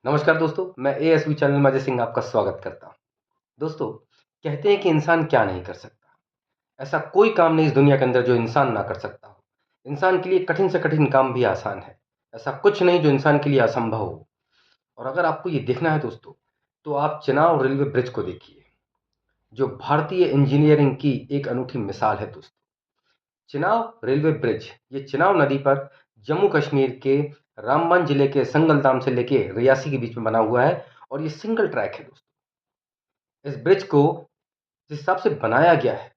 नमस्कार दोस्तों, मैं एएसवी चैनल में अजय सिंह आपका स्वागत करता हूं। दोस्तों, कहते हैं कि इंसान क्या नहीं कर सकता। ऐसा कोई काम नहीं इस दुनिया के अंदर जो इंसान ना कर सकता हो। इंसान के लिए कठिन से कठिन काम भी आसान है। ऐसा कुछ नहीं जो इंसान के लिए असंभव हो। और अगर आपको ये देखना है दोस्तों, तो आप चेनाब रेलवे ब्रिज को देखिए, जो भारतीय इंजीनियरिंग की एक अनूठी मिसाल है दोस्तों। चेनाब रेलवे ब्रिज ये चेनाब नदी पर जम्मू कश्मीर के रामबन जिले के संगलदाम से लेके रियासी के बीच में बना हुआ है। और ये सिंगल ट्रैक है दोस्तों। इस ब्रिज को जिस हिसाब से बनाया गया है,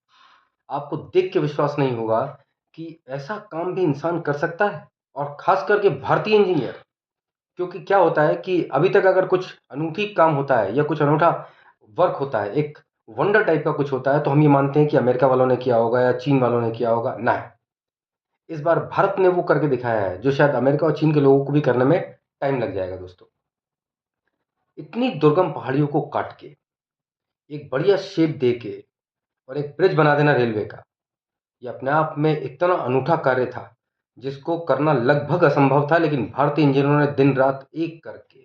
आपको देख के विश्वास नहीं होगा कि ऐसा काम भी इंसान कर सकता है, और खास करके भारतीय इंजीनियर। क्योंकि क्या होता है कि अभी तक अगर कुछ अनूठी काम होता है या कुछ अनूठा वर्क होता है, एक वंडर टाइप का कुछ होता है, तो हम ये मानते हैं कि अमेरिका वालों ने किया होगा या चीन वालों ने किया होगा। ना, इस बार भारत ने वो करके दिखाया है जो शायद अमेरिका और चीन के लोगों को भी करने में टाइम लग जाएगा दोस्तों। इतनी दुर्गम पहाड़ियों को काट के एक बढ़िया शेप दे के और एक ब्रिज बना देना रेलवे का, ये अपने आप में इतना अनूठा कार्य था जिसको करना लगभग असंभव था। लेकिन भारतीय इंजीनियरों ने दिन रात एक करके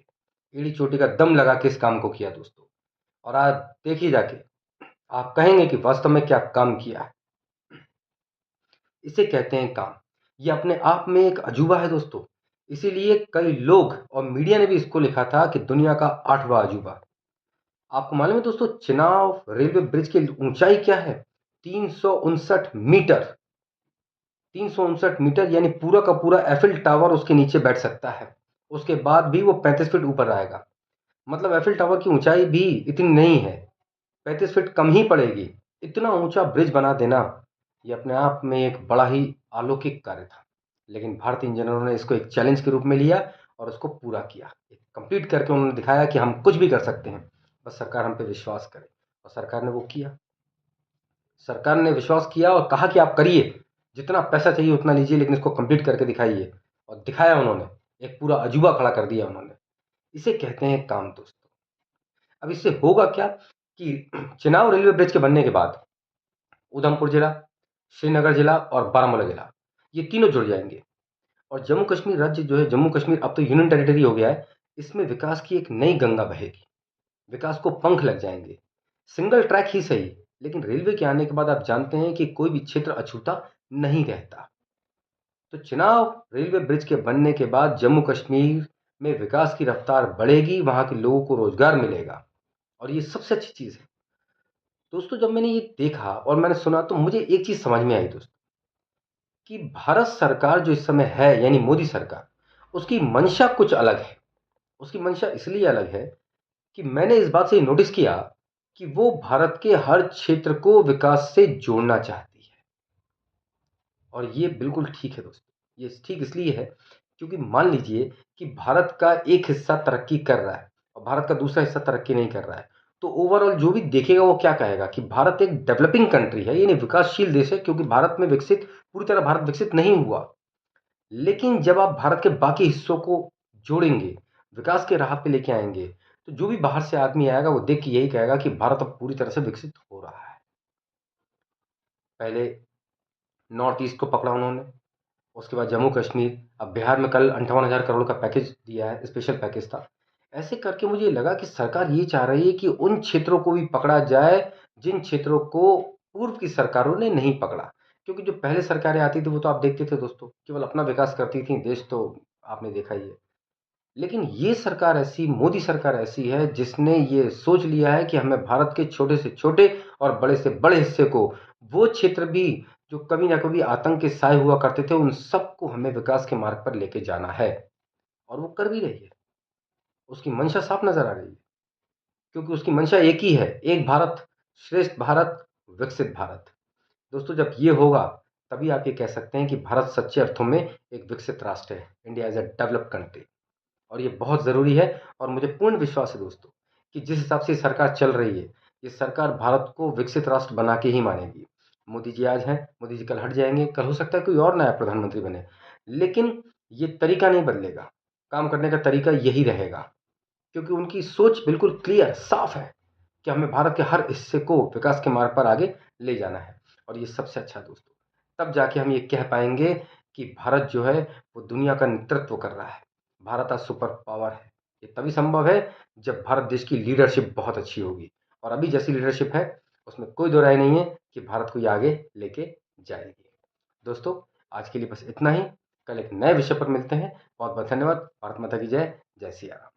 एड़ी चोटी का दम लगा के इस काम को किया दोस्तों। और आज देखिए जाके आप कहेंगे कि वास्तव में क्या काम किया है। इसे कहते हैं काम। ये अपने आप में एक अजूबा है दोस्तों। इसीलिए कई लोग और मीडिया ने भी इसको लिखा था कि दुनिया का 8वां अजूबा। आपको मालूम है दोस्तों, चेनाब रेलवे ब्रिज की ऊंचाई क्या है? 359 मीटर। 359 मीटर यानी पूरा का पूरा एफिल टावर उसके नीचे बैठ सकता है। उसके बाद भी वो 35 फीट ऊपर आएगा। मतलब एफिल टावर की ऊंचाई भी इतनी नहीं है, 35 फीट कम ही पड़ेगी। इतना ऊंचा ब्रिज बना देना, ये अपने आप में एक बड़ा ही अलौकिक कार्य था। लेकिन भारतीय इंजीनियरों ने इसको एक चैलेंज के रूप में लिया और उसको पूरा किया। कंप्लीट करके उन्होंने दिखाया कि हम कुछ भी कर सकते हैं, बस सरकार हम पे विश्वास करे। और सरकार ने वो किया। सरकार ने विश्वास किया और कहा कि आप करिए, जितना पैसा चाहिए उतना लीजिए, लेकिन इसको कंप्लीट करके दिखाइए। और दिखाया उन्होंने। एक पूरा अजूबा खड़ा कर दिया उन्होंने। इसे कहते हैं काम दोस्तों। अब इससे होगा क्या कि चेनाब रेलवे ब्रिज के बनने के बाद उधमपुर जिला, श्रीनगर जिला और बारामूला जिला, ये तीनों जुड़ जाएंगे। और जम्मू कश्मीर राज्य जो है, जम्मू कश्मीर अब तो यूनियन टेरिटरी हो गया है। इसमें विकास की एक नई गंगा बहेगी। विकास को पंख लग जाएंगे। सिंगल ट्रैक ही सही, लेकिन रेलवे के आने के बाद आप जानते हैं कि कोई भी क्षेत्र अछूता नहीं रहता। तो चेनाब रेलवे ब्रिज के बनने के बाद जम्मू कश्मीर में विकास की रफ्तार बढ़ेगी, वहां के लोगों को रोजगार मिलेगा। और ये सबसे अच्छी चीज है दोस्तों। जब मैंने ये देखा और मैंने सुना, तो मुझे एक चीज समझ में आई दोस्तों, कि भारत सरकार जो इस समय है, यानी मोदी सरकार, उसकी मंशा कुछ अलग है। उसकी मंशा इसलिए अलग है कि मैंने इस बात से नोटिस किया कि वो भारत के हर क्षेत्र को विकास से जोड़ना चाहती है। और ये बिल्कुल ठीक है दोस्तों। ये ठीक इसलिए है क्योंकि मान लीजिए कि भारत का एक हिस्सा तरक्की कर रहा है और भारत का दूसरा हिस्सा तरक्की नहीं कर रहा है, तो ओवरऑल जो भी देखेगा वो क्या कहेगा कि भारत एक डेवलपिंग कंट्री है, यानी विकासशील देश है। क्योंकि भारत में विकसित, पूरी तरह भारत विकसित नहीं हुआ। लेकिन जब आप भारत के बाकी हिस्सों को जोड़ेंगे, विकास के राह पे लेके आएंगे, तो जो भी बाहर से आदमी आएगा वो देख के यही कहेगा कि भारत अब पूरी तरह से विकसित हो रहा है। पहले नॉर्थ ईस्ट को पकड़ा उन्होंने, उसके बाद जम्मू कश्मीर, अब बिहार में कल 58,000 करोड़ का पैकेज दिया है, स्पेशल पैकेज था। ऐसे करके मुझे लगा कि सरकार ये चाह रही है कि उन क्षेत्रों को भी पकड़ा जाए जिन क्षेत्रों को पूर्व की सरकारों ने नहीं पकड़ा। क्योंकि जो पहले सरकारें आती थी वो तो आप देखते थे दोस्तों, केवल अपना विकास करती थी, देश तो आपने देखा ही है। लेकिन ये सरकार ऐसी, मोदी सरकार ऐसी है जिसने ये सोच लिया है कि हमें भारत के छोटे से छोटे और बड़े से बड़े हिस्से को, वो क्षेत्र भी जो कभी ना कभी आतंक के साए हुआ करते थे, उन सबको हमें विकास के मार्ग पर लेके जाना है। और वो कर भी रही है। उसकी मंशा साफ नजर आ रही है। क्योंकि उसकी मंशा एक ही है, एक भारत, श्रेष्ठ भारत, विकसित भारत। दोस्तों, जब ये होगा तभी आप ये कह सकते हैं कि भारत सच्चे अर्थों में एक विकसित राष्ट्र है, India is a developed country. और ये बहुत ज़रूरी है। और मुझे पूर्ण विश्वास है दोस्तों कि जिस हिसाब से सरकार चल रही है, ये सरकार भारत को विकसित राष्ट्र बना के ही मानेगी। मोदी जी आज हैं, मोदी जी कल हट जाएंगे, कल हो सकता है कोई और नया प्रधानमंत्री बने, लेकिन ये तरीका नहीं बदलेगा। काम करने का तरीका यही रहेगा। क्योंकि उनकी सोच बिल्कुल क्लियर, साफ है कि हमें भारत के हर हिस्से को विकास के मार्ग पर आगे ले जाना है। और ये सबसे अच्छा दोस्तों, तब जाके हम ये कह पाएंगे कि भारत जो है वो दुनिया का नेतृत्व कर रहा है। भारत आज सुपर पावर है। ये तभी संभव है जब भारत देश की लीडरशिप बहुत अच्छी होगी, और अभी जैसी लीडरशिप है उसमें कोई दो राय नहीं है कि भारत को ये आगे लेके जाएगी। दोस्तों, आज के लिए बस इतना ही। कल एक नए विषय पर मिलते हैं। बहुत बहुत धन्यवाद। भारत माता की जय। जय सिया राम।